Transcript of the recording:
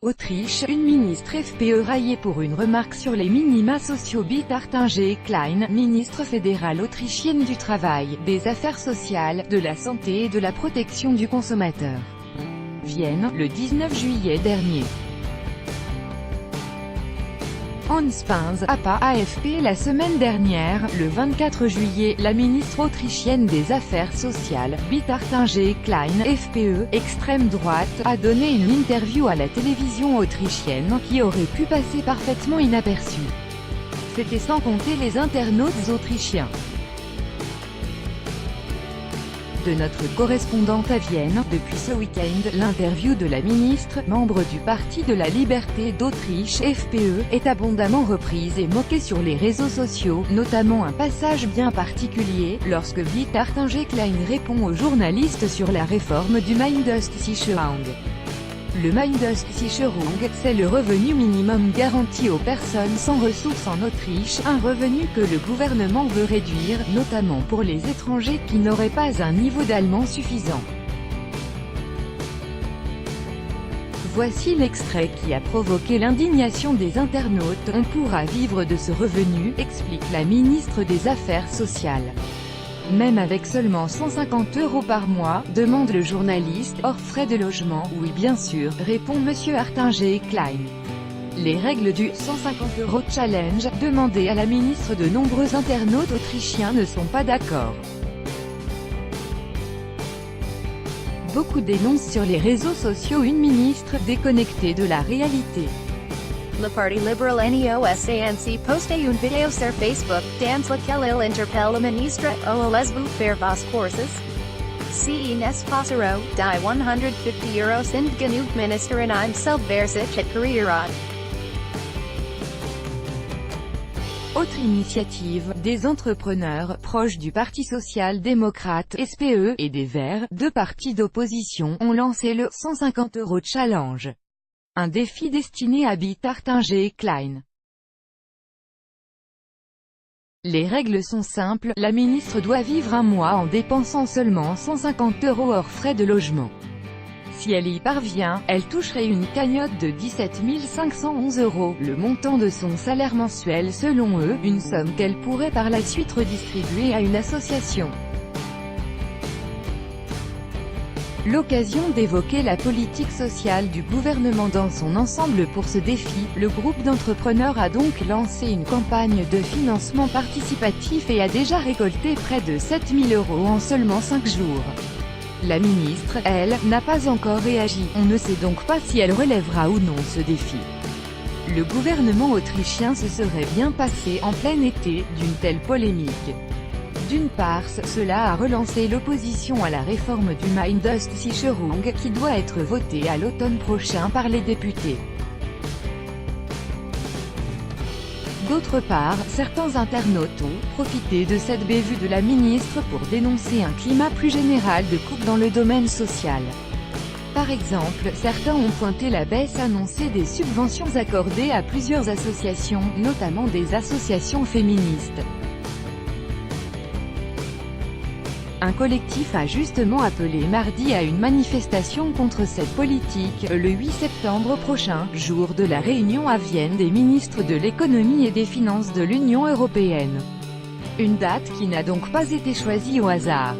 Autriche, une ministre FPE raillée pour une remarque sur les minima sociaux. Bitt-Hartinger Klein, ministre fédérale autrichienne du travail, des affaires sociales, de la santé et de la protection du consommateur. Vienne, le 19 juillet dernier. Hans Pinz, AFP. La semaine dernière, le 24 juillet, la ministre autrichienne des Affaires sociales, Bitt-Hartinger Klein, FPE, extrême droite, a donné une interview à la télévision autrichienne, qui aurait pu passer parfaitement inaperçue. C'était sans compter les internautes autrichiens. De notre correspondante à Vienne, depuis ce week-end, l'interview de la ministre, membre du Parti de la Liberté d'Autriche FPE, est abondamment reprise et moquée sur les réseaux sociaux, notamment un passage bien particulier, lorsque Bitt-Hartinger Klein répond aux journalistes sur la réforme du Mindestsicherung. Le Mindestsicherung, c'est le revenu minimum garanti aux personnes sans ressources en Autriche, un revenu que le gouvernement veut réduire, notamment pour les étrangers qui n'auraient pas un niveau d'allemand suffisant. Voici l'extrait qui a provoqué l'indignation des internautes. On pourra vivre de ce revenu, explique la ministre des Affaires sociales. Même avec seulement 150 € par mois, demande le journaliste, hors frais de logement. Oui bien sûr, répond Monsieur Hartinger Klein. Les règles du 150 € challenge, demandées à la ministre. De nombreux internautes autrichiens ne sont pas d'accord. Beaucoup dénoncent sur les réseaux sociaux une ministre déconnectée de la réalité. Le Parti Liberal NEOSANC poste un vidéo sur Facebook, dans laquelle il interpelle le ministre, allez-vous faire vos courses? Si n'est pas zéro, die 150 € sind genug minister in einem Selbstversicht Karriere. Autre initiative, des entrepreneurs, proches du Parti social-démocrate, SPE, et des Verts, deux partis d'opposition, ont lancé le 150 € challenge. Un défi destiné à Bitt-Hartinger Klein. Les règles sont simples, la ministre doit vivre un mois en dépensant seulement 150 € hors frais de logement. Si elle y parvient, elle toucherait une cagnotte de 17 511 €, le montant de son salaire mensuel selon eux, une somme qu'elle pourrait par la suite redistribuer à une association. L'occasion d'évoquer la politique sociale du gouvernement dans son ensemble. Pour ce défi, le groupe d'entrepreneurs a donc lancé une campagne de financement participatif et a déjà récolté près de 7 000 € en seulement 5 jours. La ministre, elle, n'a pas encore réagi. On ne sait donc pas si elle relèvera ou non ce défi. Le gouvernement autrichien se serait bien passé, en plein été, d'une telle polémique. D'une part, cela a relancé l'opposition à la réforme du Mindestsicherung, qui doit être votée à l'automne prochain par les députés. D'autre part, certains internautes ont profité de cette bévue de la ministre pour dénoncer un climat plus général de coupe dans le domaine social. Par exemple, certains ont pointé la baisse annoncée des subventions accordées à plusieurs associations, notamment des associations féministes. Un collectif a justement appelé mardi à une manifestation contre cette politique, le 8 septembre prochain, jour de la réunion à Vienne des ministres de l'économie et des finances de l'Union européenne. Une date qui n'a donc pas été choisie au hasard.